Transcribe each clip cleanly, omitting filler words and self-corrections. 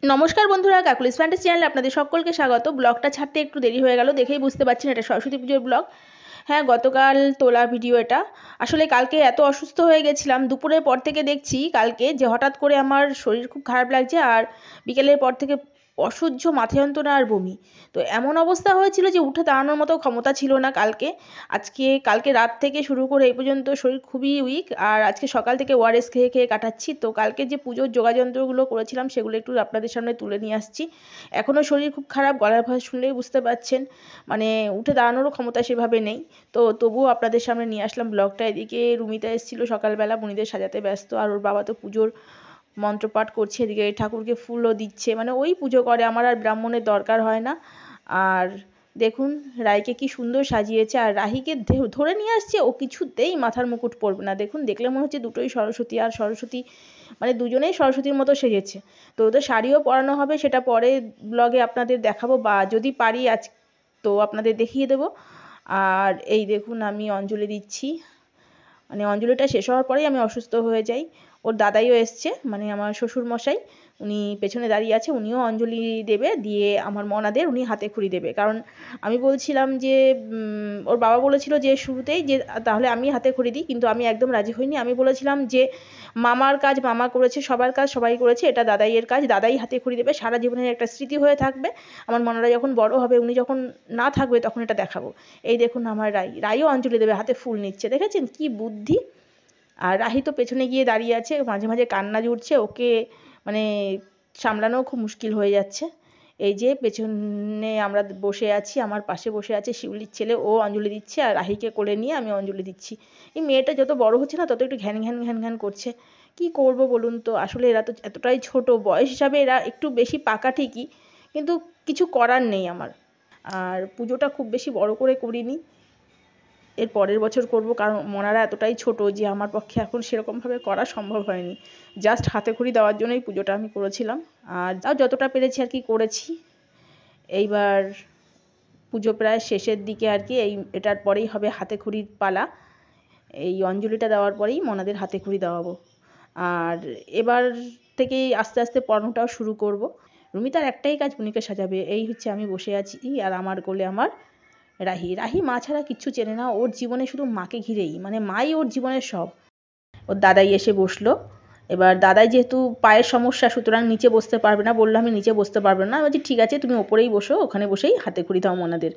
নমস্কার বন্ধুরা, Kokkalis fantasy চ্যানেলে আপনাদের সকলকে স্বাগত। ব্লগটা ছাড়তে একটু দেরি হয়ে গেল, দেখেই বুঝতে পারছেন এটা সরস্বতী পুজোর ব্লগ। হ্যাঁ, গতকাল তোলা ভিডিও এটা। আসলে কালকে এত অসুস্থ হয়ে গেছিলাম, দুপুরের পর থেকে দেখছি কালকে যে হঠাৎ করে আমার শরীর খুব খারাপ লাগছে, আর বিকেলের পর থেকে অসহ্য মাথা যন্ত্রণা আর বমি। তো এমন অবস্থা হয়েছিল যে উঠে দাঁড়ানোর মতো ক্ষমতা ছিল না কালকে রাত থেকে শুরু করে এই পর্যন্ত শরীর খুবই উইক, আর আজকে সকাল থেকে ওআরএস খেয়ে খেয়ে কাটাচ্ছি। তো কালকে যে পুজোর যোগাযন্ত্রগুলো করেছিলাম সেগুলো একটু আপনাদের সামনে তুলে নিয়ে আসছি। এখনও শরীর খুব খারাপ, গলার ভয়েস শুনলেই বুঝতে পারছেন, মানে উঠে দাঁড়ানোরও ক্ষমতা সেভাবে নেই। তো তবুও আপনাদের সামনে নিয়ে আসলাম ব্লগটা। এদিকে রুমিতা এসেছিলো সকালবেলা, বুনিদের সাজাতে ব্যস্ত, আর ওর বাবা তো পুজোর মন্ত্রপাঠ করছে, এদিকে ঠাকুরকে ফুলও দিচ্ছে, মানে ওই পুজো করে, আমার আর ব্রাহ্মণের দরকার হয় না। আর দেখুন রাইকে কি সুন্দর সাজিয়েছে, আর রাহিকে ধরে নিয়ে আসছে, ও কিছুতেই মাথার মুকুট পরবে না। দেখুন, দেখলে মনে হচ্ছে দুটোই সরস্বতী, আর সরস্বতী মানে দুজনেই সরস্বতীর মতো সেজেছে। তো ওদের শাড়িও পরানো হবে, সেটা পরে ব্লগে আপনাদের দেখাবো, বা যদি পারি আজ তো আপনাদের দেখিয়ে দেবো। আর এই দেখুন আমি অঞ্জলি দিচ্ছি, মানে অঞ্জলিটা শেষ হওয়ার পরেই আমি অসুস্থ হয়ে যাই। ওর দাদাইও এসছে, মানে আমার শ্বশুরমশাই, উনি পেছনে দাঁড়িয়ে আছে, উনিও অঞ্জলি দেবে, দিয়ে আমার মনাদের উনি হাতে খড়ি দেবে। কারণ আমি বলছিলাম যে ওর বাবা বলেছিল যে শুরুতেই যে তাহলে আমি হাতে খড়ি দিই, কিন্তু আমি একদম রাজি হইনি। আমি বলেছিলাম যে মামার কাজ মামা করেছে, সবার কাজ সবাই করেছে, এটা দাদাইয়ের কাজ, দাদাই হাতে খড়ি দেবে, সারা জীবনের একটা স্মৃতি হয়ে থাকবে। আমার মনারা যখন বড় হবে, উনি যখন না থাকবে, তখন এটা দেখাবো। এই দেখুন আমার রাইও অঞ্জলি দেবে, হাতে ফুল নিচ্ছে, দেখেছেন কি বুদ্ধি। আর রাহি তো পেছনে গিয়ে দাঁড়িয়ে আছে, মাঝে মাঝে কান্না জুড়ছে, ওকে মানে সামলানোও খুব মুশকিল হয়ে যাচ্ছে। এই যে পেছনে আমরা বসে আছি, আমার পাশে বসে আছে শিউলির ছেলে, ও অঞ্জলি দিচ্ছে, আর রাহিকে কোলে নিয়ে আমি অঞ্জলি দিচ্ছি। এই মেয়েটা যত বড় হচ্ছে না, তত একটু ঘ্যান ঘ্যান ঘ্যান ঘ্যান করছে। কি করব বলুন তো, আসলে এরা তো এতটাই ছোট বয়স হিসাবে, এরা একটু বেশি পাকা ঠিকই, কিন্তু কিছু করার নেই আমার। আর পুজোটা খুব বেশি বড় করে করিনি, এর পরের বছর করব, কারণ মনারা এতটাই ছোট যে আমার পক্ষে এখন সেরকমভাবে করা সম্ভব হয়নি। জাস্ট হাতে খড়ি দেওয়ার জন্যই পুজোটা আমি করেছিলাম, আর তাও যতটা পেরেছি আর কি করেছি। এইবার পুজো প্রায় শেষের দিকে আর কি, এটার পরেই হবে হাতে খড়ির পালা। এই অঞ্জলিটা দেওয়ার পরেই মনাদের হাতে খড়ি দেওয়াবো, আর এবার থেকেই আস্তে আস্তে পড়ানোটাও শুরু করব। রুমিতার একটাই কাজ, বুনিকে সাজাবে। এই হচ্ছে আমি বসে আছি, আর আমার কোলে আমার রাহি মা ছাড়া কিচ্ছু চেনে না, ওর জীবনে শুধু মাকে ঘিরেই, মানে মাই ওর জীবনের সব। ওর দাদাই এসে বসলো। এবার দাদাই যেহেতু পায়ের সমস্যা, সুতরাং নিচে বসতে পারবে না, বললো আমি নিচে বসতে পারবো না। বলছি ঠিক আছে, তুমি ওপরেই বসো, ওখানে বসেই হাতে খড়ি দাও মনাদের।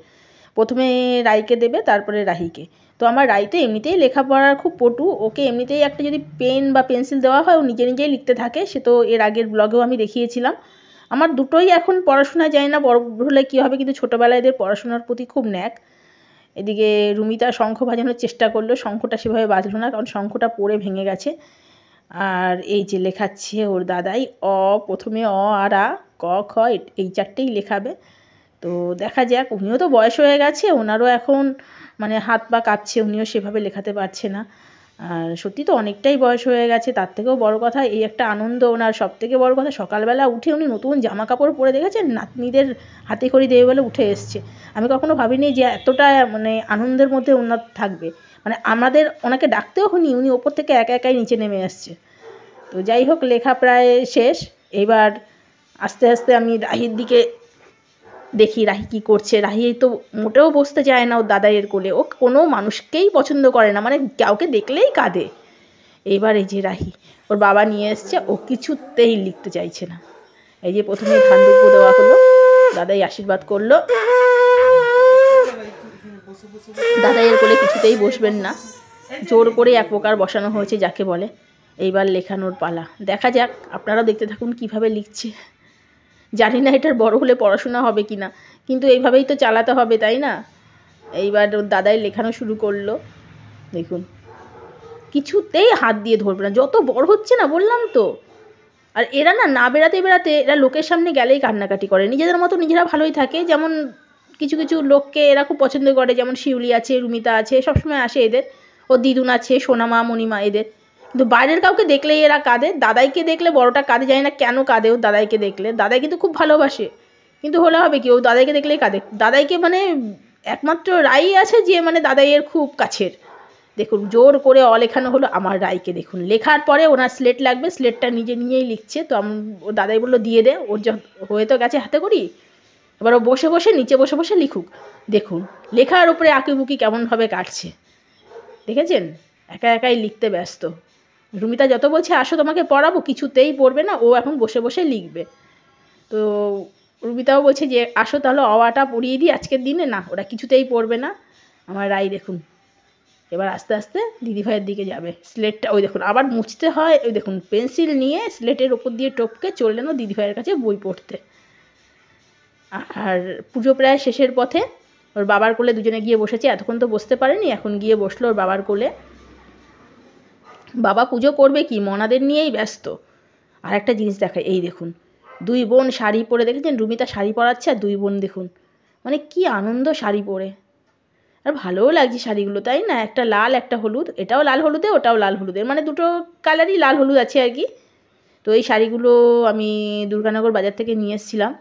প্রথমে রাইকে দেবে, তারপরে রাহিকে। তো আমার রাই তো এমনিতেই লেখাপড়ার খুব পটু, ওকে এমনিতেই একটা যদি পেন বা পেন্সিল দেওয়া হয়, ও নিজে নিজেই লিখতে থাকে, সে তো এর আগের ব্লগেও আমি দেখিয়েছিলাম। আমার দুটোই এখন পড়াশোনায়, জানি না বড় হলে কী হবে, কিন্তু ছোটোবেলায় এদের পড়াশোনার প্রতি খুব ন্যাক। এদিকে রুমিতা শঙ্খ বাজানোর চেষ্টা করলো, শঙ্খটা সেভাবে বাজলো না, কারণ শঙ্খটা পড়ে ভেঙে গেছে। আর এই যে লেখাচ্ছে ওর দাদাই, প্রথমে আর আ, ক খ, এই চারটেই লেখাবে। তো দেখা যাক, উনিও তো বয়স হয়ে গেছে, ওনারও এখন মানে হাত পা কাঁপছে, উনিও সেভাবে লেখাতে পারছে না। আর সত্যি তো অনেকটাই বয়স হয়ে গেছে, তার থেকেও বড় কথা এই একটা আনন্দ ওনার, সব থেকে বড় কথা সকালবেলা উঠে উনি নতুন জামা কাপড় পরে, দেখেছেন, নাতনিদের হাতে খড়ি দেবে বলে উঠে এসছে। আমি কখনো ভাবিনি যে এতটা মানে আনন্দের মধ্যে ওনার থাকবে, মানে আমাদের ওনাকে ডাকতেও হয়নি, উনি ওপর থেকে একা একাই নিচে নেমে আসছে। তো যাই হোক, লেখা প্রায় শেষ। এবার আস্তে আস্তে আমি রাহির দিকে দেখি রাহি কি করছে। রাহি তো মোটেও বসতে চায় না ওর দাদাইয়ের কোলে, ও কোনো মানুষকেই পছন্দ করে না, মানে কাউকে দেখলেই কাঁদে। এবার এই যে রাহি, ওর বাবা নিয়ে এসছে, ও কিছুতেই লিখতে চাইছে না। এই যে প্রথমে ধান দুব্বো দেওয়া হলো, দাদাই আশীর্বাদ করলো। দাদাইয়ের কোলে কিছুতেই বসবেন না, জোর করে এক প্রকার বসানো হয়েছে যাকে বলে। এইবার লেখানোর পালা, দেখা যাক, আপনারাও দেখতে থাকুন কিভাবে লিখছে। জানি না এটার বড় হলে পড়াশোনা হবে কি না, কিন্তু এইভাবেই তো চালাতে হবে, তাই না। এইবার ওর দাদাই লেখানো শুরু করলো, দেখুন কিছুতেই হাত দিয়ে ধরবে না, যত বড় হচ্ছে না, বললাম তো। আর এরা না না বেড়াতে বেড়াতে এরা লোকের সামনে গেলেই কান্নাকাটি করে, নিজেদের মতো নিজেরা ভালোই থাকে। যেমন কিছু কিছু লোককে এরা খুব পছন্দ করে, যেমন শিউলি আছে, রুমিতা আছে, সবসময় আসে এদের। ও দিদুন আছে, সোনামা, মণিমা, এদের। কিন্তু বাইরের কাউকে দেখলেই এরা কাঁদে, দাদাইকে দেখলে বড়টা কাঁদে, জানি না কেন কাঁদে ও দাদাইকে দেখলে, দাদাই কিন্তু খুব ভালোবাসে, কিন্তু হলে হবে কি, ও দাদাইকে দেখলেই কাঁদে। দাদাইকে মানে একমাত্র রাই আছে যে মানে দাদাইয়ের খুব কাছের, দেখুন জোর করে লেখানো হলো আমার রায়কে। দেখুন লেখার পরে ওনার স্লেট লাগবে, স্লেটটা নিয়েই লিখছে। তো ও দাদাই বললো দিয়ে দে, ওর হয়ে তো গেছে হাতে করি, এবার ও নিচে বসে লিখুক। দেখুন লেখার উপরে আঁকিবুকি কেমনভাবে কাটছে, দেখেছেন? একাই লিখতে ব্যস্ত। রুমিতা যত বলছে আসো তোমাকে পড়াবো, কিছুতেই পড়বে না, ও এখন বসে লিখবে। তো রুমিতাও বলছে যে আসো তাহলে অওয়াটা পড়িয়ে দিই আজকের দিনে, না ওরা কিছুতেই পড়বে না। আমার রাই দেখুন এবার আস্তে আস্তে দিদিভাইয়ের দিকে যাবে। স্লেটটা ওই দেখুন আবার মুছতে হয়, ওই দেখুন পেন্সিল নিয়ে স্লেটের ওপর দিয়ে টপকে চললেন ও দিদিভাইয়ের কাছে বই পড়তে। আর পুজো প্রায় শেষের পথে, ওর বাবার কোলে দুজনে গিয়ে বসেছে। এতক্ষণ তো বসতে পারেনি, এখন গিয়ে বসলো ওর বাবার কোলে। বাবা পুজো করবে কি, মনাদের নিয়েই ব্যস্ত। আর একটা জিনিস দেখায়, এই দেখুন দুই বোন শাড়ি পরে, দেখেছেন রুমিতা শাড়ি পরাচ্ছে আর দুই বোন দেখুন মানে কি আনন্দ শাড়ি পরে। আর ভালোও লাগছে শাড়িগুলো, তাই না? একটা লাল একটা হলুদ, এটাও লাল হলুদে ওটাও লাল হলুদে, মানে দুটো কালারই লাল হলুদ আছে আর কি। তো এই শাড়িগুলো আমি দুর্গানগর বাজার থেকে নিয়ে এসেছিলাম।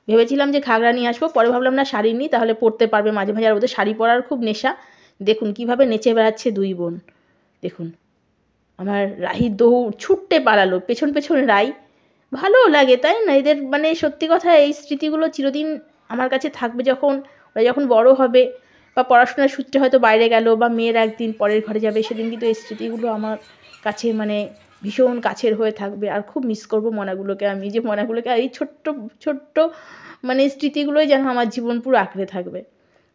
ভেবেছিলাম যে ঘাগরা নিয়ে আসবো, পরে ভাবলাম না শাড়ি নিই, তাহলে পরতে পারবে মাঝে মাঝে। আর ওদের শাড়ি পরার খুব নেশা। দেখুন কিভাবে নেচে বেড়াচ্ছে দুই বোন। দেখুন আমার রাহি দৌড় ছুটতে পালালো, পেছন রাই। ভালোও লাগে, তাই না? এদের মানে সত্যি কথা এই স্মৃতিগুলো চিরদিন আমার কাছে থাকবে। ওরা যখন বড় হবে বা পড়াশোনার সূত্রে হয়তো বাইরে গেল বা মেয়ের একদিন পরের ঘরে যাবে, সেদিন কিন্তু এই স্মৃতিগুলো আমার কাছে মানে ভীষণ কাছের হয়ে থাকবে। আর খুব মিস করবো মনাগুলোকে আমি, যে মনাগুলোকে এই ছোট্ট মানে স্মৃতিগুলোই যেন আমার জীবন পুরো আঁকড়ে থাকবে।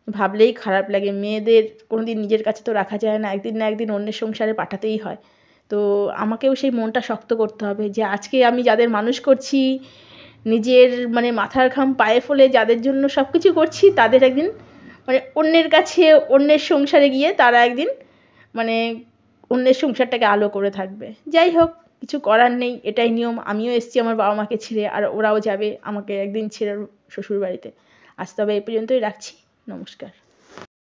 ভাবলেই খারাপ লাগে, মেয়েদের কোনোদিন নিজের কাছে তো রাখা যায় না, একদিন না একদিন অন্যের সংসারে পাঠাতেই হয়। তো আমাকেও সেই মনটা শক্ত করতে হবে যে আজকে আমি যাদের মানুষ করছি, নিজের মানে মাথার ঘাম পায়ে ফেলে যাদের জন্য সব কিছু করছি, তাদের একদিন মানে অন্যের কাছে, অন্যের সংসারে গিয়ে তারা একদিন মানে অন্যের সংসারটাকে আলো করে থাকবে। যাই হোক, কিছু করার নেই, এটাই নিয়ম। আমিও এসেছি আমার বাবা মাকে ছেড়ে, আর ওরাও যাবে আমাকে একদিন ছেড়ে শ্বশুর বাড়িতে। আজ তবে এই পর্যন্তই রাখছি। নমস্কার।